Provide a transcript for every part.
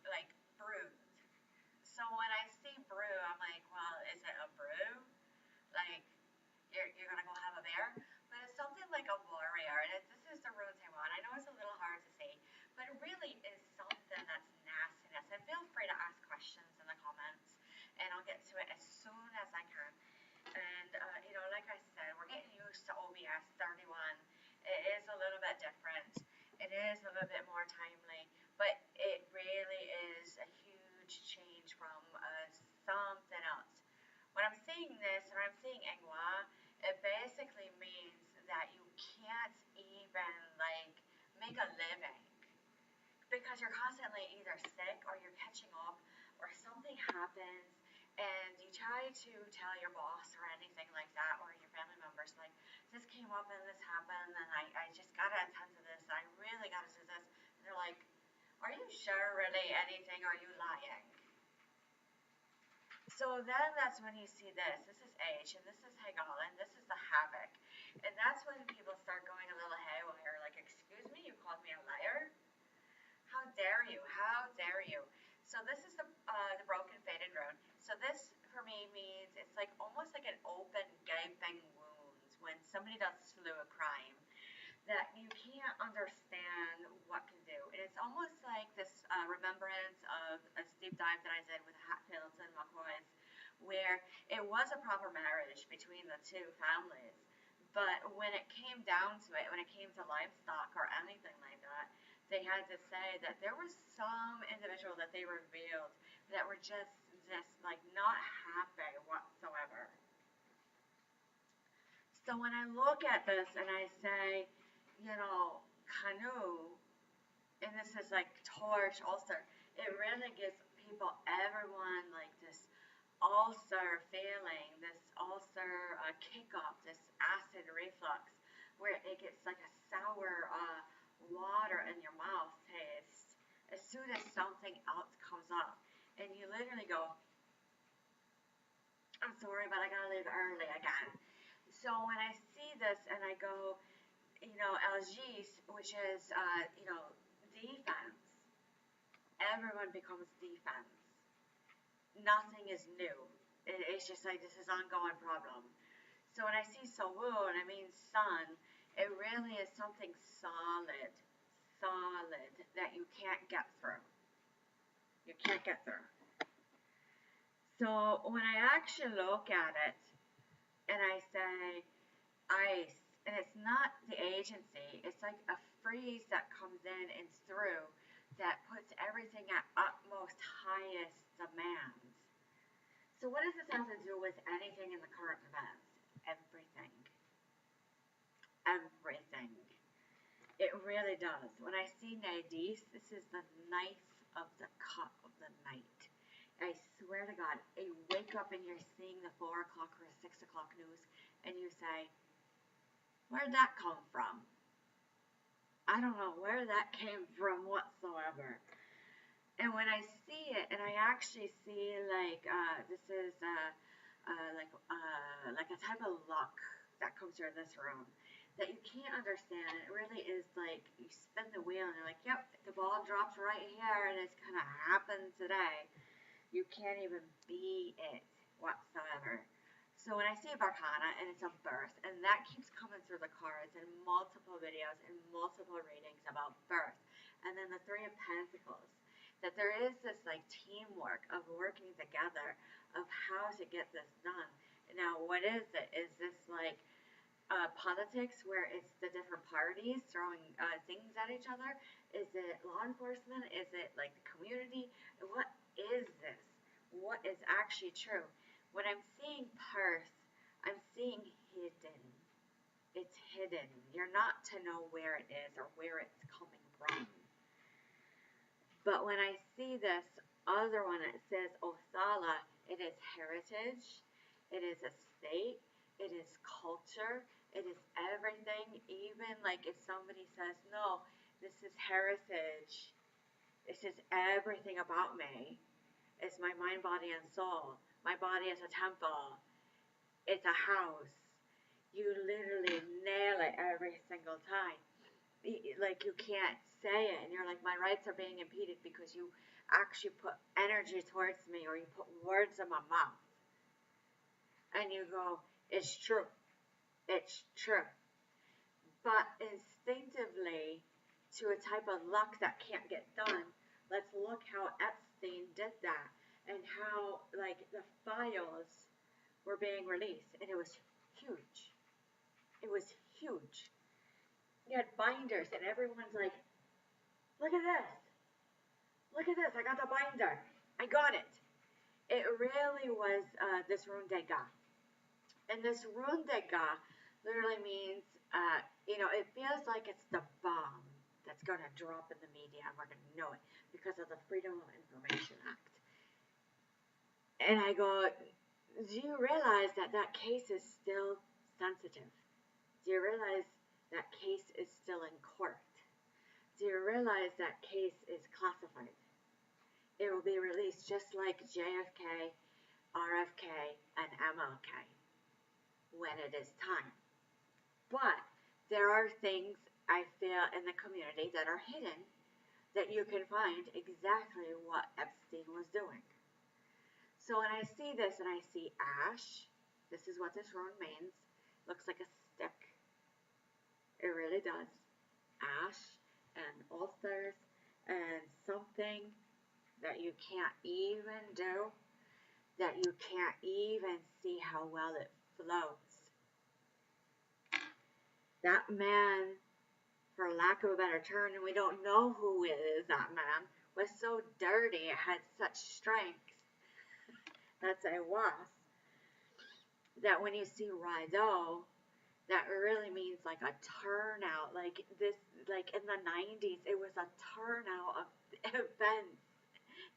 like brewed. So when I see brew, I'm like, well, is it a brew? Like, you're gonna go have a beer? But it's something like a warrior, and this is the root Taiwan. I know it's a little hard to say, but it really is something that's nastiness. And feel free to ask questions in the comments, and I'll get to it as soon as I can. And, like I said, we're getting used to OBS 31. It is a little bit different. It is a little bit more timely, but it really is a huge change from something else. When I'm saying this, when I'm saying Engwa, it basically means that you can't even, like, make a living because you're constantly either sick or you're catching up or something happens and you try to tell your boss or anything like that or your family members, like, this came up and this happened and I just got to attend to this. I really got to do this. And they're like, are you sure really anything? Are you lying? So then that's when you see this. This is H, and this is Hegel, and this is the havoc. And that's when people start going a little haywire, like, excuse me, you called me a liar? How dare you? How dare you? So this is the broken faded rune. So this, for me, means it's like almost like an open, gaping wound when somebody does slew a crime that you can't understand what can do. And it's almost like this remembrance of a deep dive that I did with Hatfields and McCoys, where it was a proper marriage between the two families. But when it came down to it, when it came to livestock or anything like that, they had to say that there was some individual that they revealed that were just like not happy whatsoever. So when I look at this and I say, canoe, and this is like torch, ulcer, it really gives people, everyone, like this ulcer feeling, this ulcer kick-up, this acid reflux, where it gets like a sour water in your mouth taste as soon as something else comes up. And you literally go, I'm sorry, but I gotta leave early again. So when I see this and I go, LGs, which is, defense. Everyone becomes defense. Nothing is new. It's just like this is ongoing problem. So when I see Sowu and I mean sun, it really is something solid that you can't get through. You can't get through. So when I actually look at it and I say ice, and it's not the agency, it's like a freeze that comes in and through that puts everything at utmost highest demands. So what does this have to do with anything in the current events? Everything. Everything. It really does. When I see Nadis, this is the knife of the cut of the night. I swear to God, you wake up and you're seeing the 4 o'clock or 6 o'clock news and you say, where'd that come from? I don't know where that came from whatsoever. And when I see it, and I actually see like this is like a type of luck that comes through this room that you can't understand. It really is like you spin the wheel and you're like, yep, the ball drops right here, and it's gonna happen today. You can't even be it whatsoever. So when I see a Barkana and it's a birth, and that keeps coming through the cards in multiple videos and multiple readings about birth, and then the Three of Pentacles, that there is this like teamwork of working together of how to get this done. Now, what is it? Is this like politics where it's the different parties throwing things at each other? Is it law enforcement? Is it like the community? What is this? What is actually true? When I'm seeing Perth, I'm seeing hidden. It's hidden. You're not to know where it is or where it's coming from. But when I see this other one, it says Othala, it is heritage, it is a state, it is culture, it is everything. Even like if somebody says, no, this is heritage, this is everything about me. It's my mind, body, and soul. My body is a temple. It's a house. You literally nail it every single time. like you can't say it, and you're like, my rights are being impeded because you actually put energy towards me, or you put words in my mouth, and you go, it's true, it's true. But instinctively, to a type of luck that can't get done, let's look how Epstein did that, and how like the files were being released, and it was huge. It was huge. You had binders, and everyone's like, look at this. Look at this. I got the binder. I got it. It really was this rune de ga. And this rune de ga literally means, it feels like it's the bomb that's going to drop in the media, and we're going to know it because of the Freedom of Information Act. And I go, do you realize that that case is still sensitive? Do you realize that case is still in court? Do you realize that case is classified? It will be released just like JFK, RFK, and MLK when it is time. But there are things I feel in the community that are hidden that you can find exactly what Epstein was doing. So when I see this and I see ash, this is what this rune means. Looks like a stick. It really does. Ash and ulcers and something that you can't even do, that you can't even see how well it flows. That man, for lack of a better term, and we don't know who it is, that man, was so dirty, it had such strength, that's a wasp, that when you see Rideau, that really means like a turnout, like this, like in the 90s, it was a turnout of events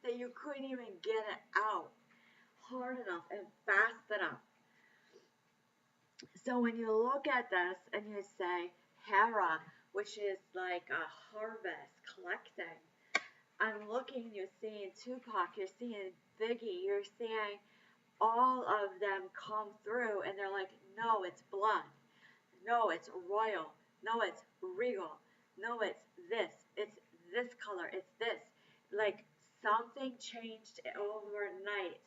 that you couldn't even get it out hard enough and fast enough. So when you look at this and you say Hera, which is like a harvest collecting, I'm looking, you're seeing Tupac, you're seeing Biggie, you're seeing all of them come through, and they're like, no, it's blood. No, it's royal. No, it's regal. No, it's this color. It's this. Like something changed overnight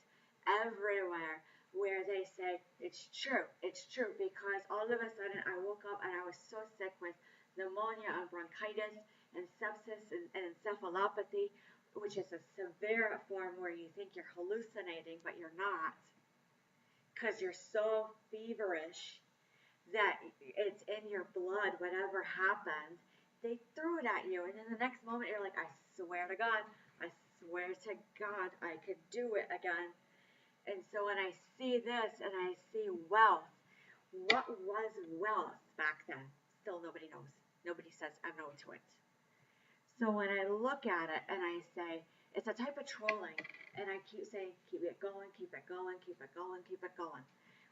everywhere where they say it's true, because all of a sudden I woke up and I was so sick with pneumonia and bronchitis and sepsis and encephalopathy, which is a severe form where you think you're hallucinating, but you're not, because you're so feverish that it's in your blood, whatever happened, they threw it at you, and in the next moment you're like, I swear to God, I could do it again. And so when I see this and I see wealth, what was wealth back then? Still nobody knows. Nobody says I know to it. So when I look at it and I say, it's a type of trolling, and I keep saying, keep it going, keep it going, keep it going, keep it going,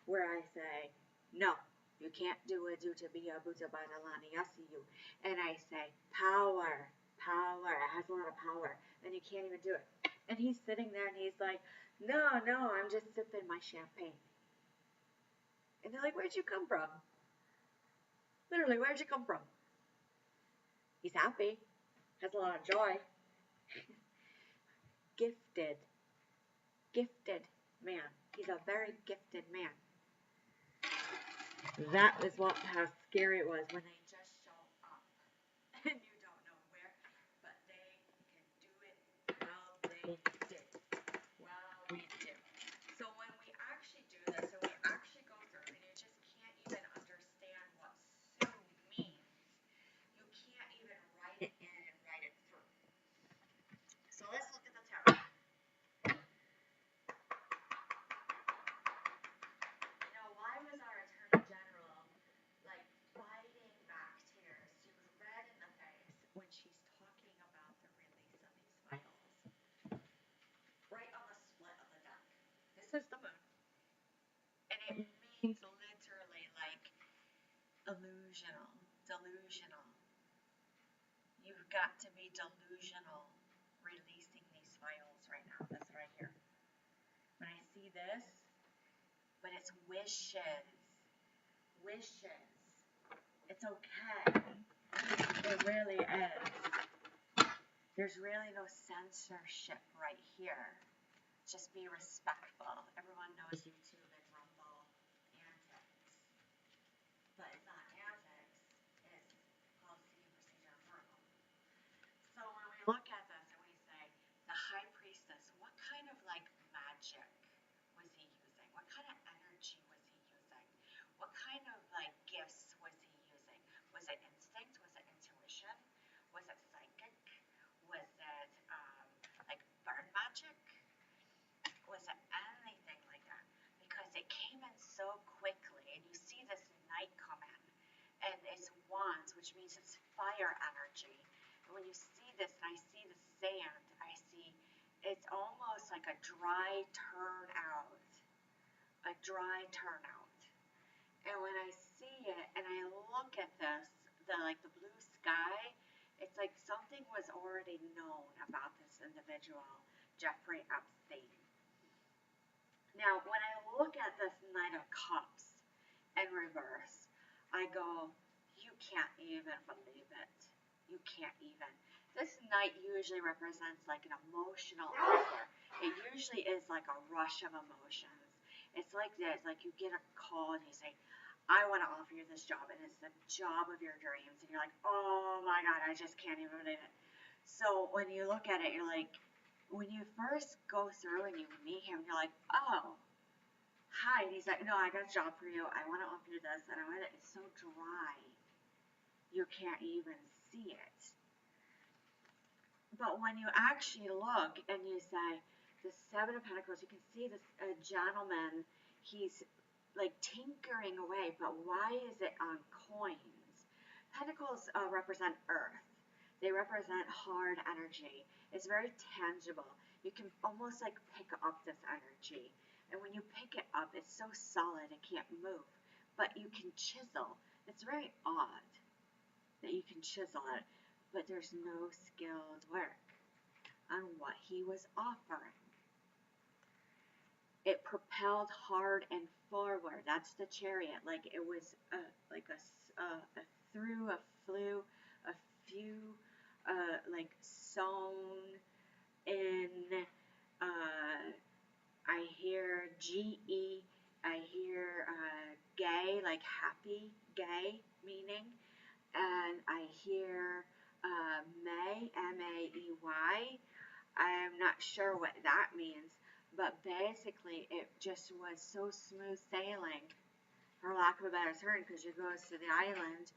where I say, no, you can't do it due to be a buta badalani yasiyu. And I say, power, it has a lot of power, and you can't even do it. And he's sitting there and he's like, no, I'm just sipping my champagne. And they're like, where'd you come from? Literally, where'd you come from? He's happy, has a lot of joy. Gifted man. He's a very gifted man. That is how scary it was when they just show up and you don't know where, but they can do it well. They did. Well, we do. So when we actually do this, and we actually go through, and you just can't even understand what Sue means, you can't even write it in and write it through. So let's look at the tarot. Why was our Attorney General like fighting back tears to red in the face when she's talking about the release of these files? Right on the split of the deck. This is the moon. And it means literally like delusional. You've got to be delusional releasing these files right now. That's what I hear. When I see this, but it's wishes. It's okay. It really is. There's really no censorship right here. Just be respectful. Everyone knows YouTube and Rumble antics, but it's not antics. It's policy and procedure for them. So when we look at this and we say the high priestess, what kind of like magic was he using? What kind of energy was he using? What kind of like gifts was he using? Was it instinct? Was it intuition? Was it psychic? Was it like bird magic? Was it anything like that? Because it came in so quickly, and you see this night come in, and it's wands, which means it's fire energy. And when you see this, and I see the sand, I see it's almost like a dry turnout, a dry turnout. And when I see it, and I look at this, the like the blue sky, it's like something was already known about this individual, Jeffrey Epstein. Now, when I look at this Knight of Cups in reverse, I go, you can't even believe it. You can't even. This knight usually represents like an emotional offer. It usually is like a rush of emotions. It's like this, like you get a call and you say, I want to offer you this job, and it's the job of your dreams. And you're like, oh my God, I just can't even believe it. So when you look at it, you're like, when you first go through and you meet him, you're like, oh, hi. And he's like, no, I got a job for you. I want to offer you this. And I want it. It's so dry. You can't even see it. But when you actually look and you say, the Seven of Pentacles, you can see this gentleman, he's like tinkering away, but why is it on coins? Pentacles represent earth. They represent hard energy. It's very tangible. You can almost like pick up this energy. And when you pick it up, it's so solid it can't move. But you can chisel. It's very odd that you can chisel it. But there's no skilled work on what he was offering. It propelled hard and forward. That's the Chariot. Like it was like a through, a flew, a few, like sewn in. I hear GE. I hear gay, like happy, gay meaning, and I hear May, May. I'm not sure what that means, but basically it just was so smooth sailing, for lack of a better term, because you go to the island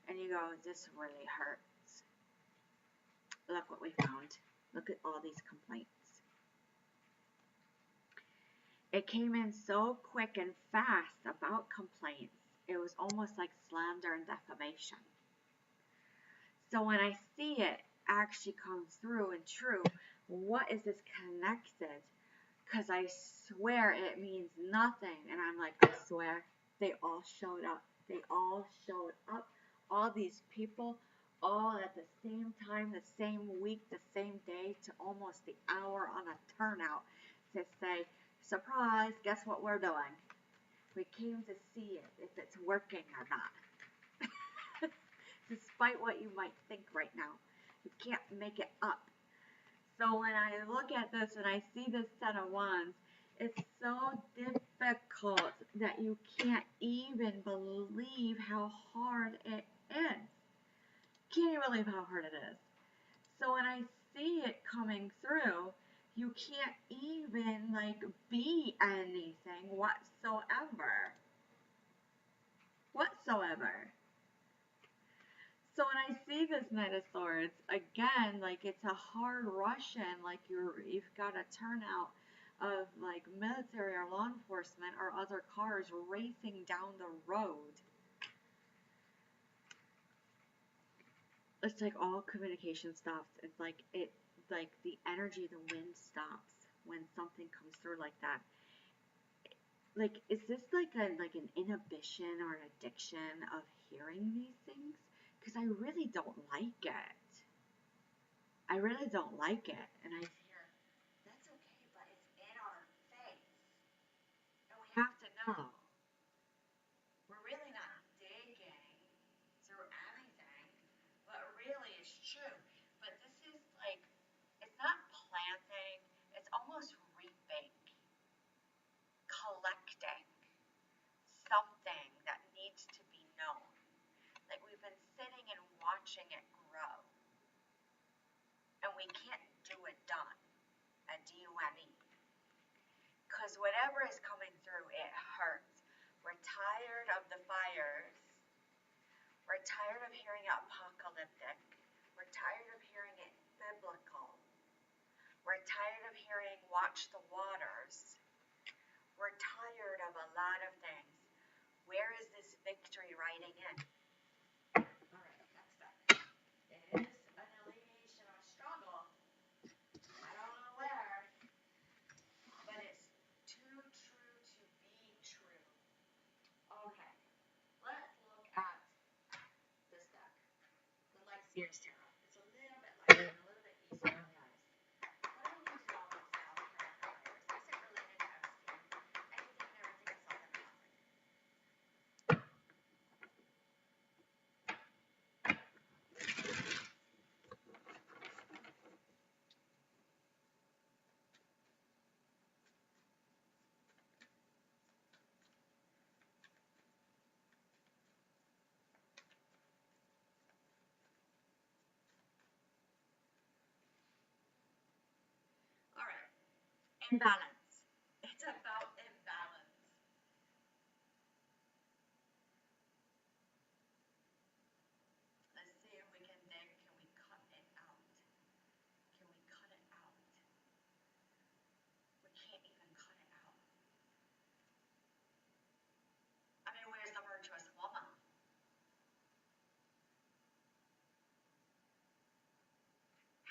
and you go, this really hurts. Look what we found. Look at all these complaints. It came in so quick and fast about complaints. It was almost like slander and defamation. So when I see it actually come through and true, what is this connected? Because I swear it means nothing. And I'm like, I swear, they all showed up. They all showed up. All these people, all at the same time, the same week, the same day, to almost the hour on a turnout to say, surprise, guess what we're doing? We came to see it, if it's working or not. Despite what you might think right now. You can't make it up. So when I look at this and I see this set of wands, it's so difficult that you can't even believe how hard it is. Can't even believe how hard it is. So when I see it coming through, you can't even like be anything whatsoever. Whatsoever. So when I see this Knight of Swords, again, like it's a hard Russian, like you've got a turnout of like military or law enforcement or other cars racing down the road. It's like all communication stops. It's like the energy, the wind stops when something comes through like that. Like, is this like an inhibition or an addiction of hearing these things? Because I really don't like it. I really don't like it. And I hear, that's okay, but it's in our face. And we have to know. We're really not digging through anything, we can't do it done, a D-U-M-E. Because whatever is coming through, it hurts. We're tired of the fires. We're tired of hearing it apocalyptic. We're tired of hearing it biblical. We're tired of hearing watch the waters. We're tired of a lot of things. Where is this victory riding in? All right, next up. It is an alleviation of struggle. I don't know where, but it's too true to be true. Okay, let's look at this deck. The Light Series Tarot. It's a little bit lighter and a little bit easier on the eyes. What do we need to know about South Carolina fires? Is it related to Epstein? Anything and everything is something and nothing. All right. Imbalance. It's about imbalance. Let's see if we can dig. Can we cut it out? Can we cut it out? We can't even cut it out. I mean, where's the virtuous woman?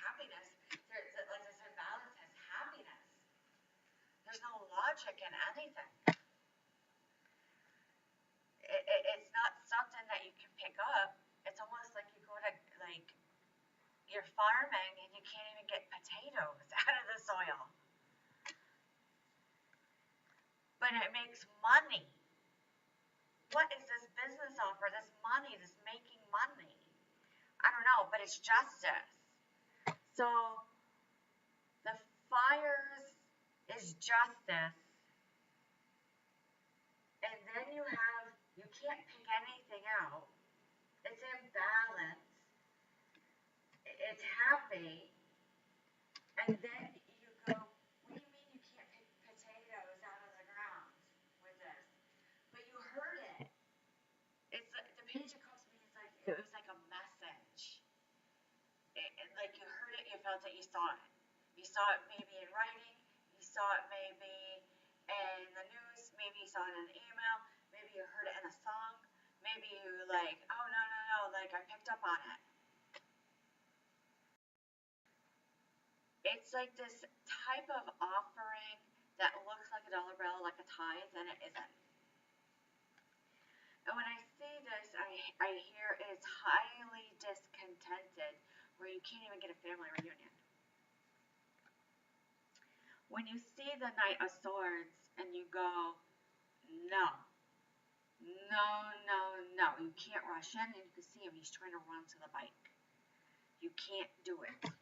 Happiness. Like this imbalance has happiness. There's no logic in anything. It's not something that you can pick up. It's almost like you go to, like, you're farming and you can't even get potatoes out of the soil. But it makes money. What is this business offer? This money, this making money. I don't know, but it's justice. So the fires is justice. And then you can't pick anything out. It's imbalance. It's happy. And then you go, what do you mean you can't pick potatoes out of the ground with this? But you heard it. It's like, the page it comes to me is like, it was like a message. Like you heard it, you felt it, you saw it. You saw it maybe in writing, you saw it maybe in the news, maybe you saw it in an email, maybe you heard it in a song, maybe you like, oh no, like I picked up on it. It's like this type of offering that looks like a dollar bill, like a tithe, and it isn't. And when I see this, I hear it's highly discontented, where you can't even get a family reunion. When you see the Knight of Swords and you go, no, you can't rush in, and you can see him, he's trying to run to the bike. You can't do it.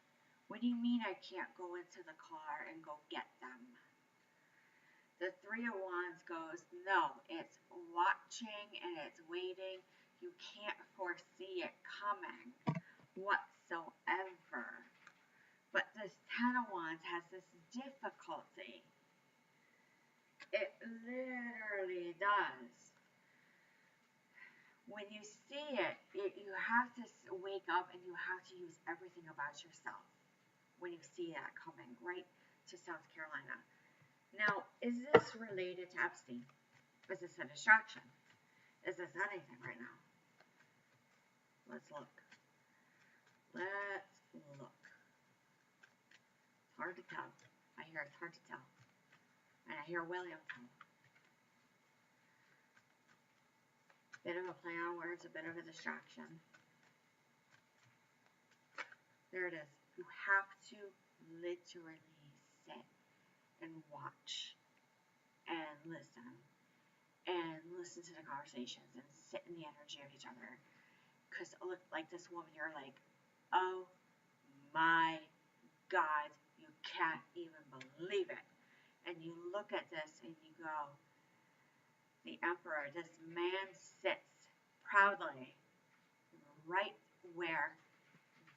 What do you mean I can't go into the car and go get them? The Three of Wands goes, no, it's watching and it's waiting. You can't foresee it coming whatsoever. But this Ten of Wands has this difficulty. It literally does. When you see it, you have to wake up and you have to use everything about yourself when you see that coming right to South Carolina. Now, is this related to Epstein? Is this a distraction? Is this anything right now? Let's look. Let's look. It's hard to tell. I hear it's hard to tell. And I hear William tell. Bit of a play on words, a bit of a distraction. There it is. You have to literally sit and watch and listen to the conversations and sit in the energy of each other. Because like this woman, you're like, oh my God, you can't even believe it. And you look at this and you go, the Emperor, this man sits proudly right where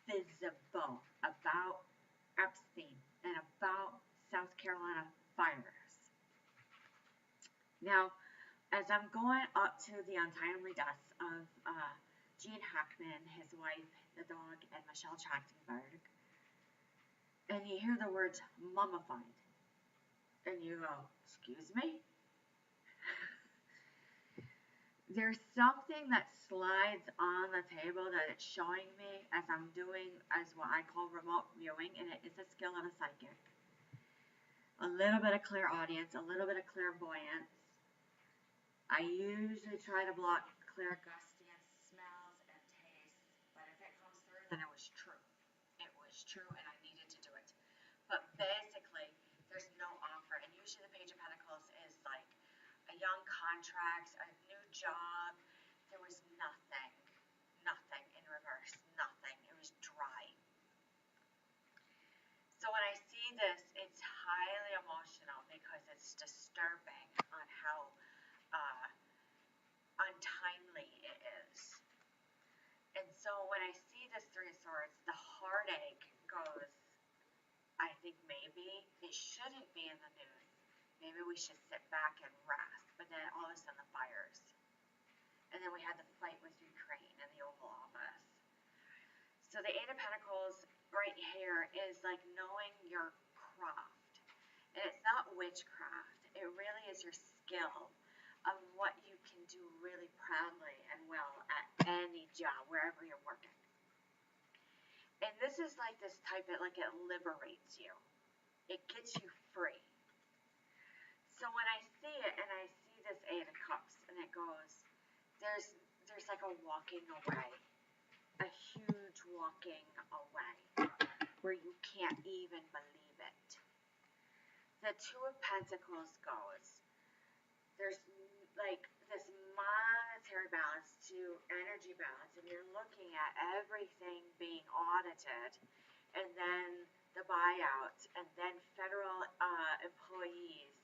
visible, about Now, as I'm going up to the untimely deaths of Gene Hackman, his wife, the dog, and Michelle Trachtenberg, and you hear the words mummified, and you go, excuse me? There's something that slides on the table that it's showing me as I'm doing as what I call remote viewing, and it is a skill of a psychic. A little bit of clairaudience, a little bit of clairvoyance. I usually try to block clairgustance, smells, and tastes, but if it comes through, then it was true. It was true, and I needed to do it. But basically, there's no offer, and usually the Page of Pentacles is like a young contract, a new job. There was nothing in reverse, nothing. It was dry. So when I see this, it's highly emotional because it's disturbing on how untimely it is. And so when I see this Three of Swords, the heartache goes, I think maybe it shouldn't be in the news. Maybe we should sit back and rest. But then all of a sudden the fires. And then we had the fight with Ukraine in the Oval Office. So the Eight of Pentacles right here is like knowing your craft. And it's not witchcraft. It really is your skill of what you can do really proudly and well at any job, wherever you're working. And this is like this type of, like it liberates you. It gets you free. So when I see it and I see this Eight of Cups and it goes, there's like a walking away, a huge walking away where you can't even believe it. The Two of Pentacles goes, there's like this monetary balance to energy balance, and you're looking at everything being audited, and then the buyout, and then federal employees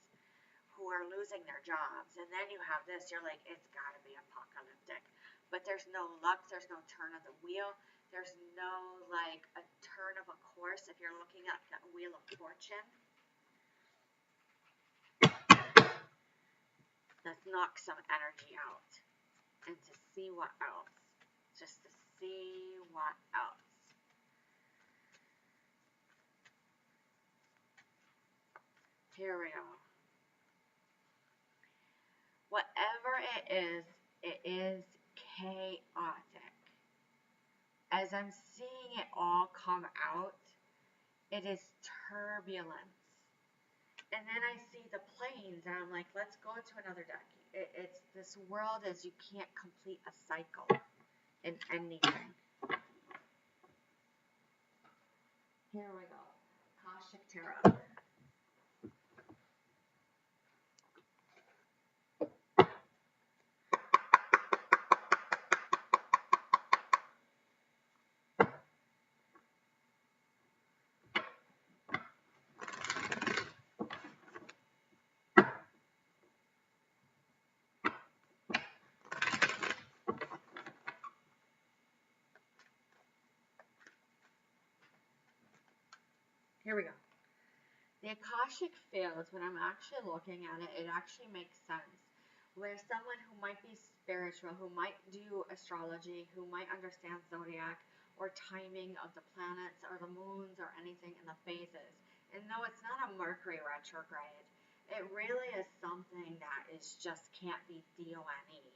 who are losing their jobs, and then you have this, you're like, it's got to be apocalyptic. But there's no luck, there's no turn of the wheel, there's no like a turn of a course. If you're looking at the Wheel of Fortune, let's knock some energy out and to see what else, just to see what else. Here we go. Whatever it is chaotic. As I'm seeing it all come out, it is turbulence. And then I see the planes, and I'm like, let's go to another deck. It's this world is you can't complete a cycle in anything. Here we go. Cashapp Tarot. Here we go. The Akashic fields, when I'm actually looking at it, it actually makes sense. Where someone who might be spiritual, who might do astrology, who might understand zodiac or timing of the planets or the moons or anything in the phases. And no, it's not a Mercury retrograde. It really is something that is just can't be D-O-N-E.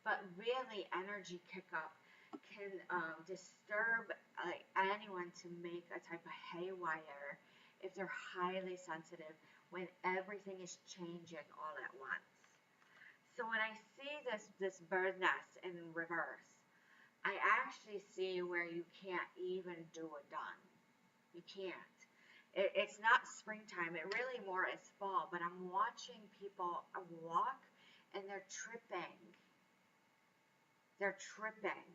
But really, energy kick up can disturb anyone to make a type of haywire if they're highly sensitive when everything is changing all at once. So when I see this bird nest in reverse, I actually see where you can't even do it done. You can't. It's not springtime. It really more is fall. But I'm watching people walk and they're tripping. They're tripping.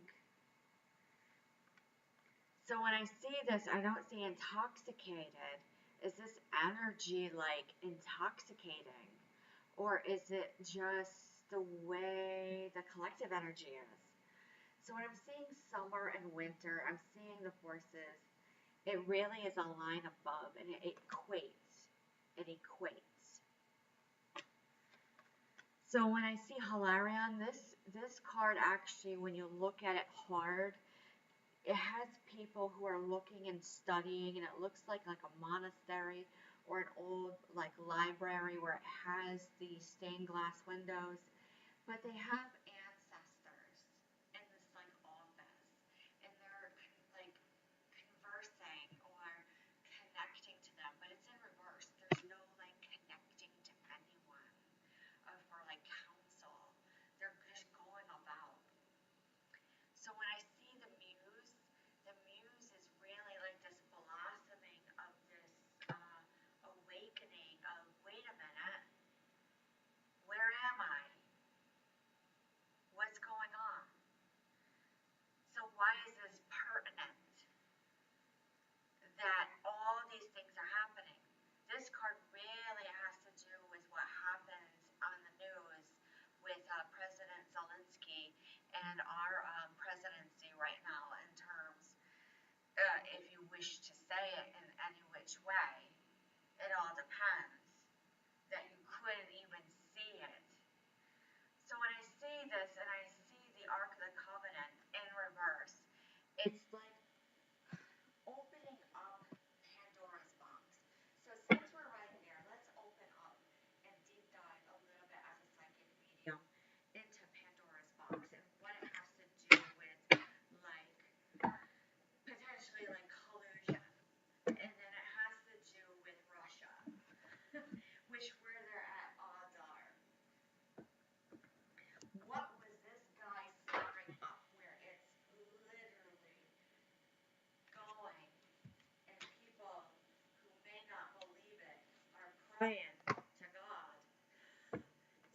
So when I see this, I don't see intoxicated. Is this energy like intoxicating? Or is it just the way the collective energy is? So when I'm seeing summer and winter, I'm seeing the forces. It really is a line above, and it equates. It equates. So when I see Hilarion, this card actually, when you look at it hard, it has people who are looking and studying, and it looks like a monastery or an old like library where it has the stained glass windows, but they have ancestors in this like office, and they're like conversing or connecting to them, but it's in reverse. There's no like connecting to anyone for like counsel. They're just going about. So when I see the muse is really like this blossoming of this awakening of, wait a minute, where am I? What's going on? So why is this pertinent that all these things are happening? This card really has to do with what happens on the news with President Zelensky and our presidency right now in terms, if you wish to say it in any which way, it all depends, that you couldn't even see it. So when I see this and I see the Ark of the Covenant in reverse, it's like opening up Pandora's box. So since we're right here, let's open up and deep dive a little bit as a psychic medium into Pandora's box and what it has to do with like potentially like collusion. And then it has to do with Russia, which where they're at odds are. What was this guy stirring up where it's literally going and people who may not believe it are praying to God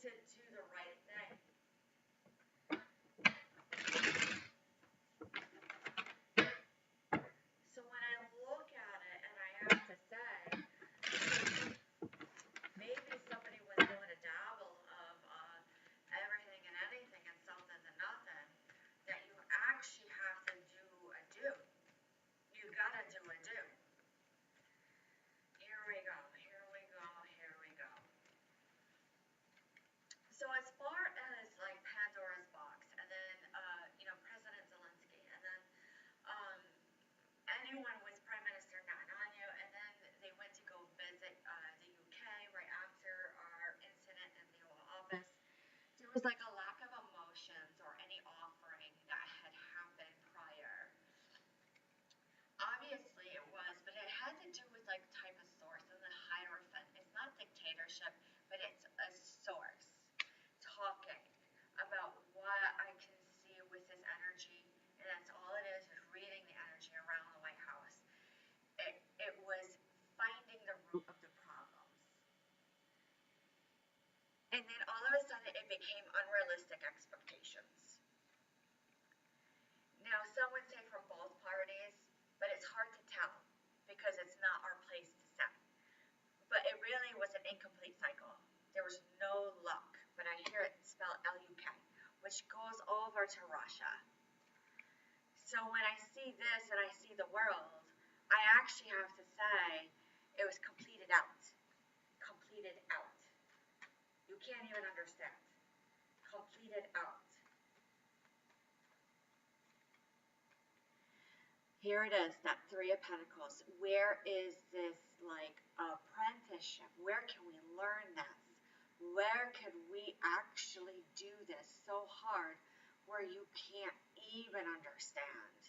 to do the right thing. So when I look at it and I have to say, maybe somebody was doing a dabble of everything and anything and something to nothing, that you actually have to do a do. You gotta do a do. Here we go, here we go, here we go. So as far as like Pandora's box, and then President Zelensky, and then um, anyone with Prime Minister Netanyahu, and then they went to go visit the UK right after our incident in the Oval Office. There was like a lack of emotions or any offering that had happened prior. Obviously it was, but it had to do with like type of source and the Hierophant. It's not dictatorship, but it's a source talking about what I can see with this energy, and that's all it is reading the energy around the White House. It was finding the root of the problems. And then all of a sudden it became unrealistic expectations. Now, some would say from both parties, but it's hard to tell because it's not our place to say. But it really was an incomplete cycle. There was no luck, but I hear it spelled L-U-K, which goes over to Russia. So when I see this and I see the world, I actually have to say it was completed out. Completed out. You can't even understand. Completed out. Here it is, that Three of Pentacles. Where is this like apprenticeship? Where can we learn this? Where could we actually do this so hard where you can't even understand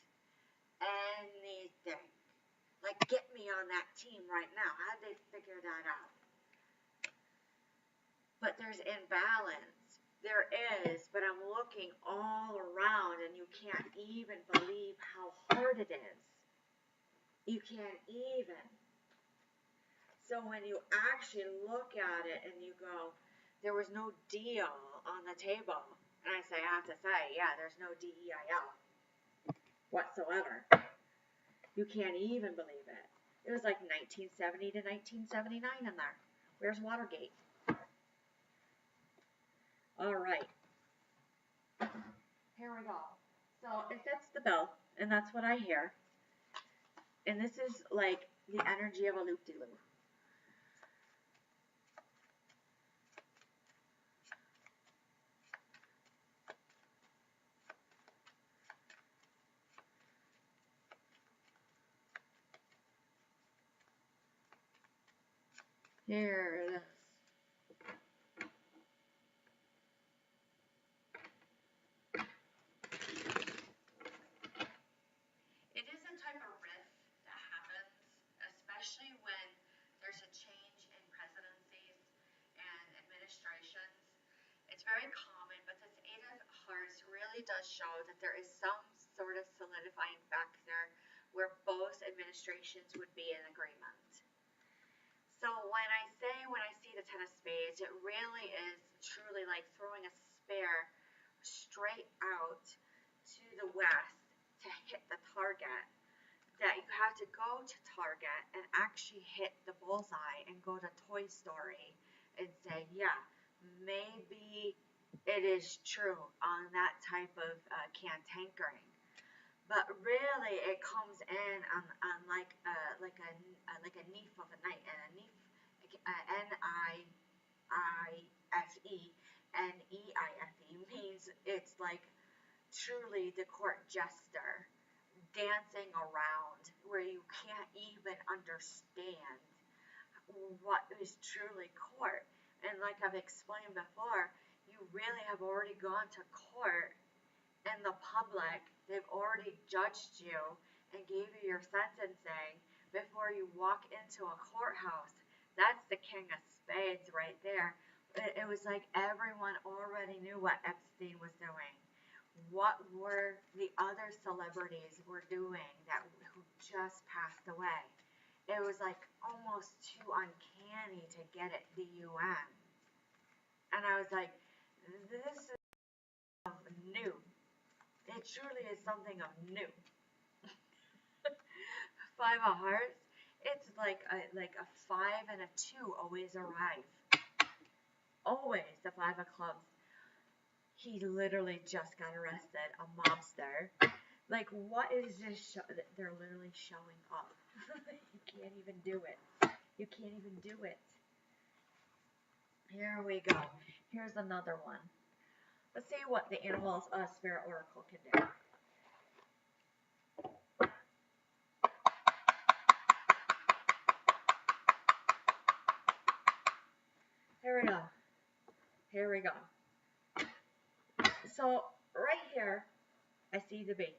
anything? Like, get me on that team right now. How'd they figure that out? But there's imbalance. There is, but I'm looking all around and you can't even believe how hard it is. You can't even. So when you actually look at it and you go, there was no deal on the table. And I have to say, yeah, there's no DEIL whatsoever. You can't even believe it. It was like 1970 to 1979 in there. Where's Watergate? All right. Here we go. So it fits the bill, and that's what I hear. And this is like the energy of a loop-de-loop. Here it is. It is a type of rift that happens, especially when there's a change in presidencies and administrations. It's very common, but this Eight of Hearts really does show that there is some sort of solidifying factor where both administrations would be in agreement. So when I see the Ten of Spades, it really is truly like throwing a spear straight out to the west to hit the target. That you have to go to Target and actually hit the bullseye and go to Toy Story and say, yeah, maybe it is true on that type of cantankerous. But really, it comes in on like a neef of a knife, and a neef, Nifie means it's like truly the court jester dancing around where you can't even understand what is truly court. And like I've explained before, you really have already gone to court in the public. They've already judged you and gave you your sentencing before you walk into a courthouse. That's the King of Spades right there. It was like everyone already knew what Epstein was doing. What were the other celebrities were doing that who just passed away? It was like almost too uncanny to get it the UN. And I was like, this is new. It truly is something of new. Five of Hearts. It's like a five and a two always arrive. Always the Five of Clubs. He literally just got arrested, a mobster. Like, what is this show? They're literally showing up. You can't even do it. You can't even do it. Here we go. Here's another one. Let's see what the Animals Spirit Oracle can do. Here we go. Here we go. So, right here, I see the bee.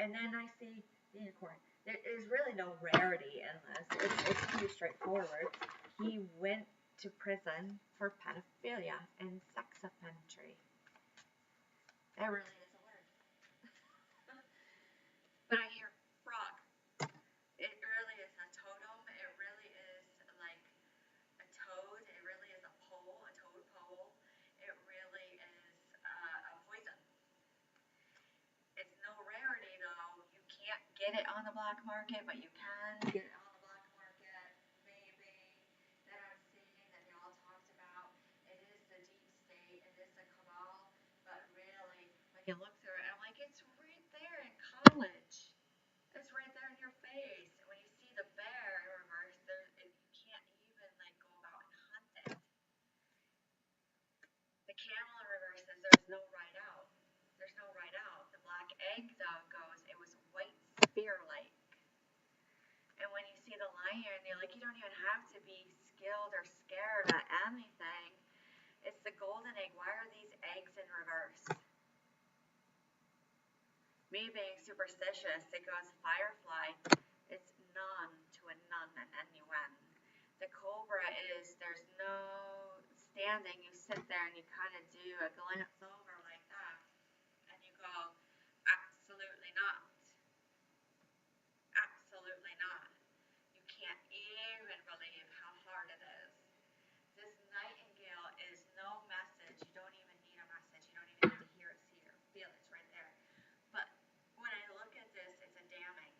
And then I see the unicorn. There is really no rarity in this. It's pretty straightforward. He went to prison for pedophilia and sex offendery. That really is a word. But I hear frog. It really is a totem. It really is like a toad. It really is a pole, a toad pole. It really is a poison. It's no rarity though. You can't get it on the black market, but you can get it on the black market. Maybe that I'm seeing that they all talked about. It is the deep state. It is the cabal. But really, when you look through it, I'm like, it's right there in college. It's right there in your face. When you see the bear in reverse, you can't even like go about and hunt it. The camel in reverse says there's no right out. There's no right out. The black egg though goes, it was white spear-like. And when you see the lion, you're like, you don't even have to be skilled or scared at anything. It's the golden egg. Why are these eggs in reverse? Me being superstitious, it goes firefly. It's nun to a nun and N-U-N. The cobra is, there's no standing. You sit there and you kind of do a glance over like that. And you go, absolutely not. Absolutely not. You can't even believe how hard it is. This nightingale is no message. You don't even need a message. You don't even need to hear it, see it, or feel it. It's right there. But when I look at this, it's a damning.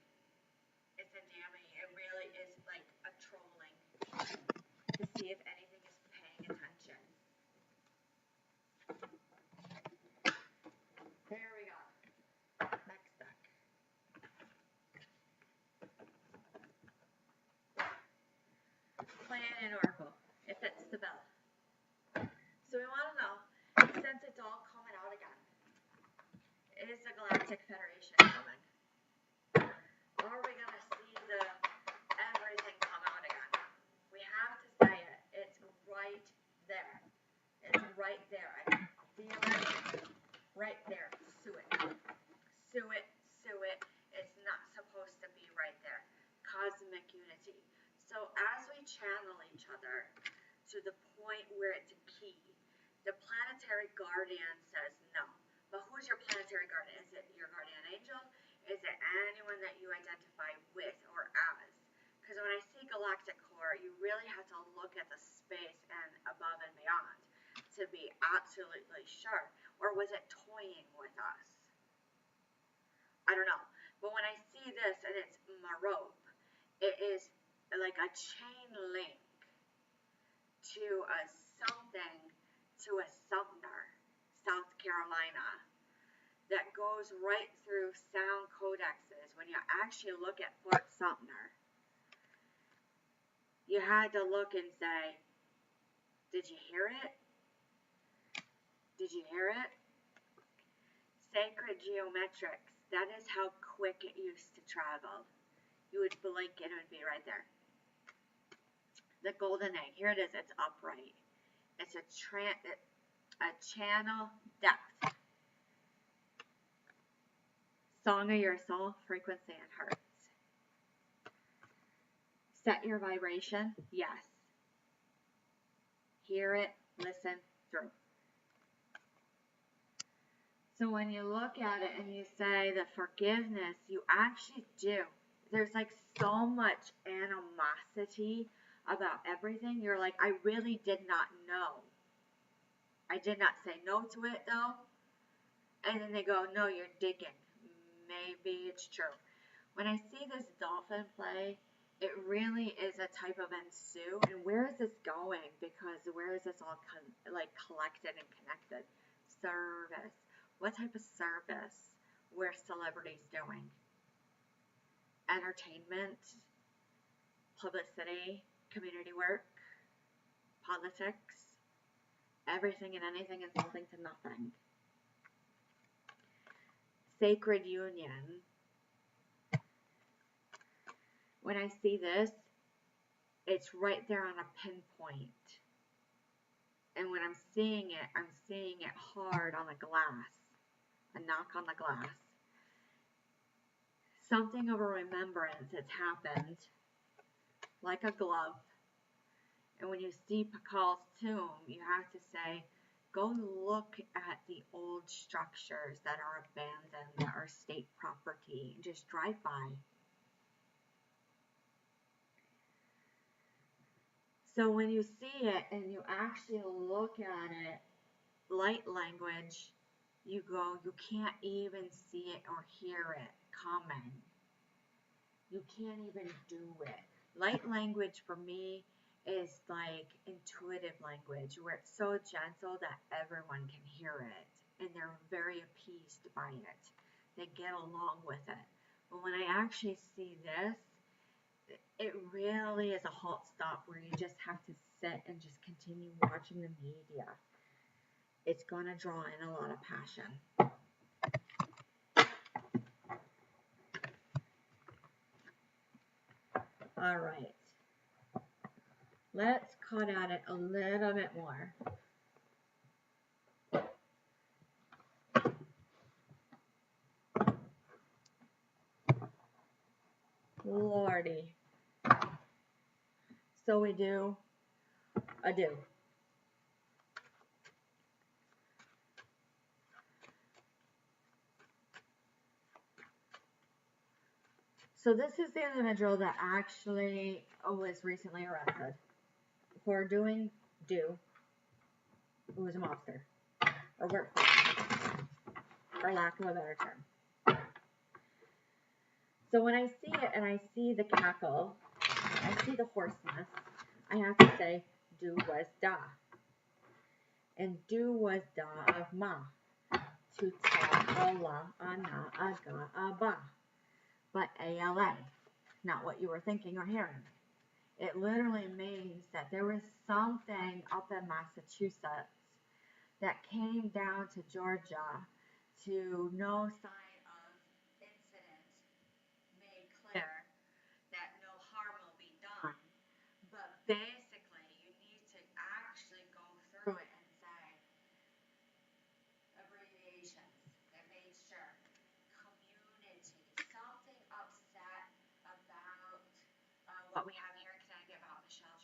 It's a damning. It really is like a trolling to see if anything is paying attention. Here we go. Next deck. Plan and Oracle. It fits the bill. So we want to know, since it's all coming out again, is the Galactic Federation coming? Or are we going to see everything come out again? We have to channel each other to the point where it's a key. The planetary guardian says no. But who's your planetary guardian? Is it your guardian angel? Is it anyone that you identify with or as? Because when I see galactic core, you really have to look at the space and above and beyond to be absolutely sure. Or was it toying with us? I don't know. But when I see this and it's my rope, it is like a chain link to a something, to a Sumner, South Carolina, that goes right through sound codexes. When you actually look at Fort Sumner, you had to look and say, did you hear it? Did you hear it? Sacred geometrics. That is how quick it used to travel. You would blink and it would be right there. The golden egg. Here it is. It's upright. It's a channel depth. Song of your soul, frequency and hertz. Set your vibration. Yes. Hear it. Listen through. So when you look at it and you say the forgiveness, you actually do. There's like so much animosity about everything. You're like, I really did not know. I did not say no to it though. And then they go, no, you're digging. Maybe it's true. When I see this dolphin play, it really is a type of ensue. And where is this going? Because where is this all collected and connected? Service. What type of service were celebrities doing? Entertainment, publicity, community work, politics, everything and anything and something to nothing. Sacred union. When I see this, it's right there on a pinpoint. And when I'm seeing it hard on the glass. A knock on the glass. Something of a remembrance has happened, like a glove. And when you see Pacal's tomb, you have to say, go look at the old structures that are abandoned, that are state property. Just drive by. So when you see it and you actually look at it, light language, you go, you can't even see it or hear it coming. You can't even do it. Light language for me is like intuitive language where it's so gentle that everyone can hear it and they're very appeased by it. They get along with it. But when I actually see this, it really is a halt stop where you just have to sit and just continue watching the media. It's going to draw in a lot of passion. All right. Let's cut at it a little bit more. Lordy. So we do a do. So this is the individual that actually was recently arrested for doing do. Who was a mobster or work for lack of a better term. So when I see it and I see the cackle, I see the hoarseness, I have to say do was da. And do was da of ma. To ta, ala, ana, aga, aba. But ALA, not what you were thinking or hearing. It literally means that there was something up in Massachusetts that came down to Georgia to no sign of incident made clear that no harm will be done. But basically, you need to actually go through it and say abbreviations that made sure. Community, something upset about what we have here in Connecticut about Michelle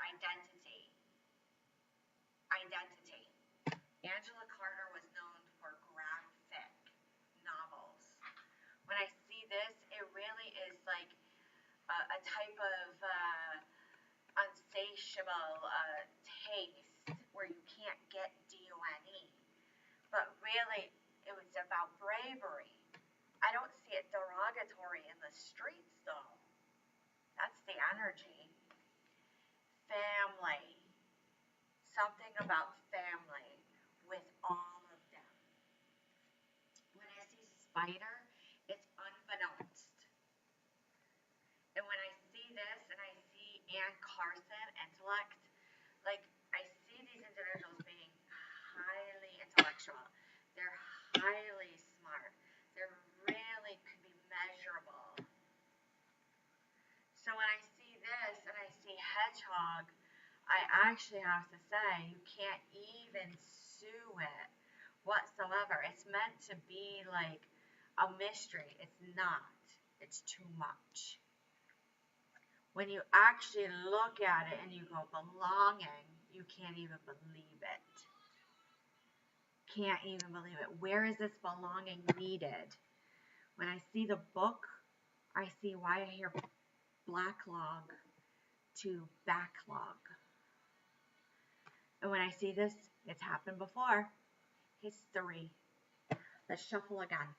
identity. Identity. Angela Carter was known for graphic novels. When I see this, it really is like a type of unsatiable taste where you can't get D-O-N-E. But really, it was about bravery. I don't see it derogatory in the streets, though. That's the energy. Family. Something about family with all of them. When I see spider, it's unbeknownst. And when I see this and I see Ann Carson, intellect, like I see these individuals being highly intellectual. They're highly smart. They're really could be measurable. So when I see this and I see hedgehog, I actually have to say you can't even sue it whatsoever. It's meant to be like a mystery. It's not. It's too much. When you actually look at it and you go belonging, you can't even believe it. Can't even believe it. Where is this belonging needed? When I see the book, I see why I hear backlog to backlog. And when I see this, it's happened before. History. Let's shuffle again.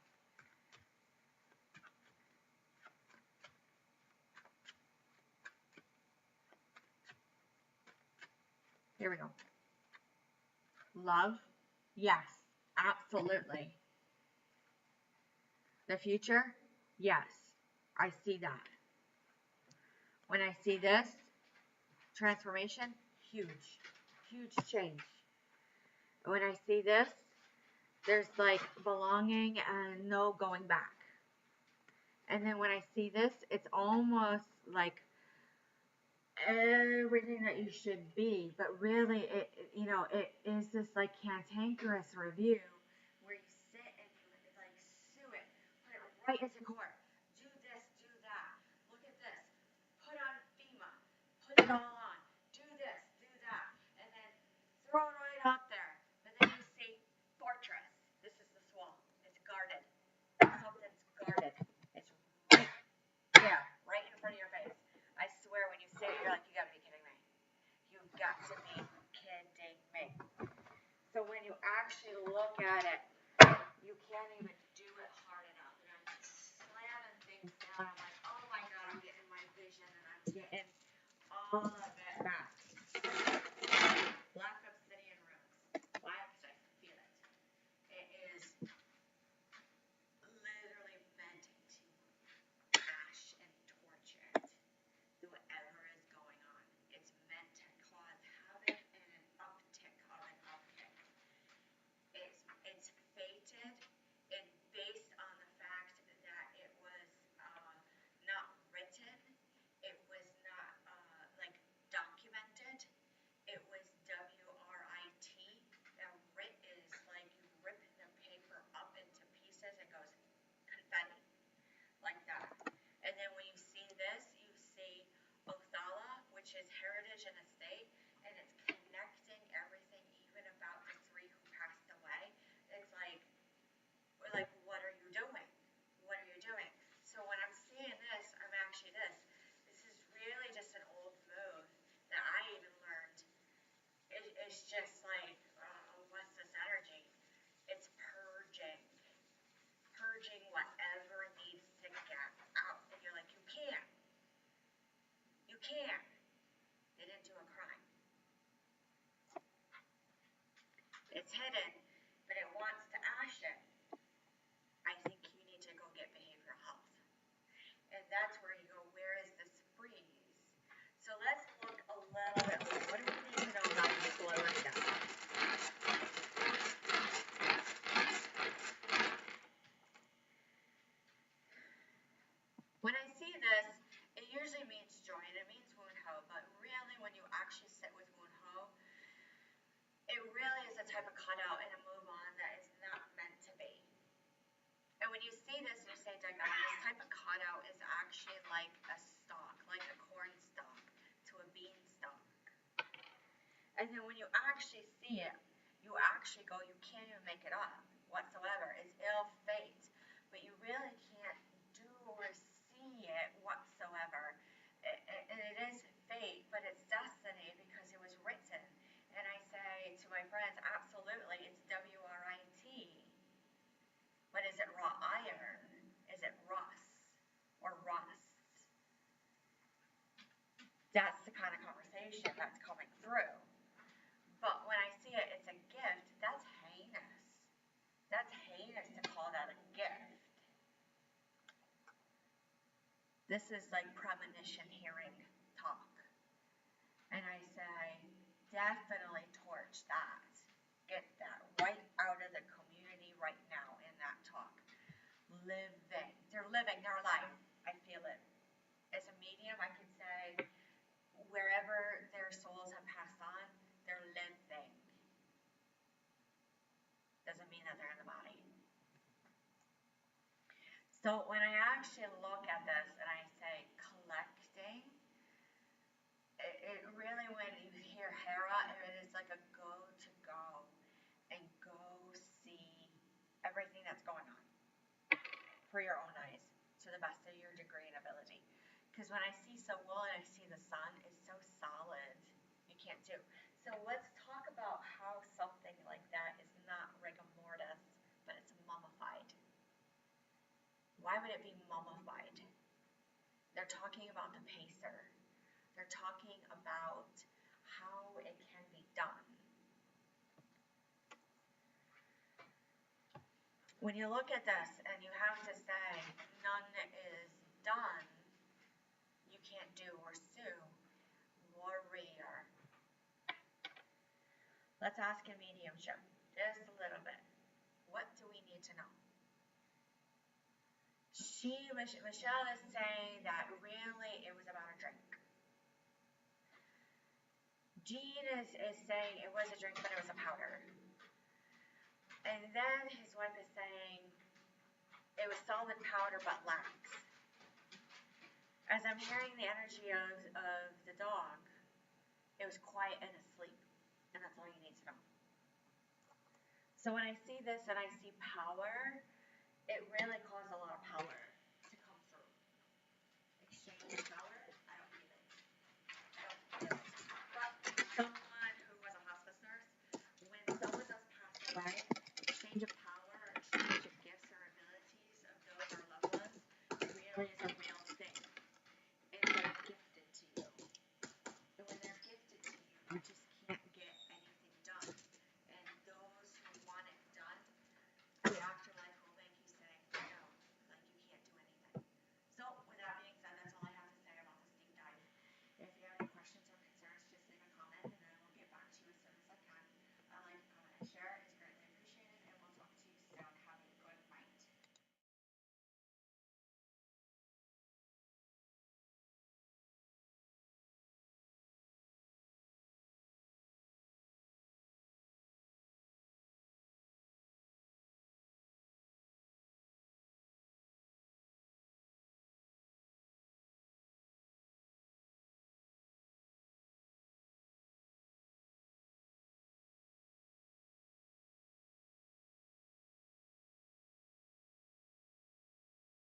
Here we go. Love. Yes, absolutely. The future. Yes, I see that. When I see this, transformation, huge, huge change. When I see this, there's like belonging and no going back. And then when I see this, it's almost like everything that you should be, but really it is this like cantankerous review where you sit and you like sue it, put it right into court. Do this, do that. Look at this. Put on FEMA. Put it all on. Do this, do that. And then throw it right up there. And then you see fortress. This is the wall. It's guarded. Something's guarded. It's right there, right in front of your face. I swear when you say it, you're like, you gotta be kidding me. You've got to be kidding me. So when you actually look at it, you can't even do it hard enough. And I'm slamming things down. I'm like, oh my god, I'm getting my vision and I'm getting all of it back. Black obsidian rooms. Why? Because I feel it. It is literally meant to ash and torch it. Whatever is going on. It's meant to cause havoc and an uptick of an uptick. It's fated and based on the fact that it was not written, it was not like documented, it was WRIT. Now writ is like you rip the paper up into pieces, it goes confetti, like that. And then when you see this, you see Othala, which is heritage and estate, and it's connecting everything, even about the three who passed away. It's like what are you doing? What are you doing? So when I'm seeing this, I'm actually this. This is really just an old move that I even learned. It's just like, what's this energy? It's purging. Purging whatever needs to get out. And you're like, you can't. You can't. They didn't do a crime. It's hidden, but it wants to ash it. I think you need to go get behavioral health. And that's where you go, where is this freeze? So let's look a little bit. What do we need to know about Florida? When I see this, it usually means joy and it means Woon Ho, but really when you actually sit with Woon Ho, it really is a type of cutout and a move on that is not meant to be. And when you see this and you say, Doug, this type of cutout is actually like a stalk, like a corn stalk to a bean stalk. And then when you actually see it, you actually go, you can't even make it up whatsoever. It's ill fate. But you really can't do or see it whatsoever. And it is fate, but it's destiny because it was written. And I say to my friends, absolutely, it's WRIT. But is it raw iron? Is it rust or rust? That's the kind of conversation that's coming through. But when I see it, it's a gift, that's heinous. That's heinous to call that a gift. This is like premonition hearing talk. And I say, definitely torch that. Get that right out of the community right now in that talk. Living. They're living their life. I feel it. As a medium, I can say, wherever their souls have passed on, they're living. Doesn't mean that they're in the body. So when I actually look at this and I say collecting, it really, when you hear Hera, it is like a go to go and go see everything that's going on for your own eyes to the best of your degree and ability. Because when I see Soul and I see the sun, it's so solid, you can't do. So let's talk about how something like that is not rigor mortis, but it's mummified. Why would it be mummified? They're talking about the pacer. They're talking about how it can be done. When you look at this and you have to say, none is done, you can't do or sue, warrior. Let's ask a mediumship, just a little bit. What do we need to know? Michelle is saying that really it was about a drink. Jean is saying it was a drink, but it was a powder. And then his wife is saying it was solid powder but lax. As I'm hearing the energy of the dog, it was quiet and asleep. And that's all you need to know. So when I see this and I see power, it really caused a lot of power.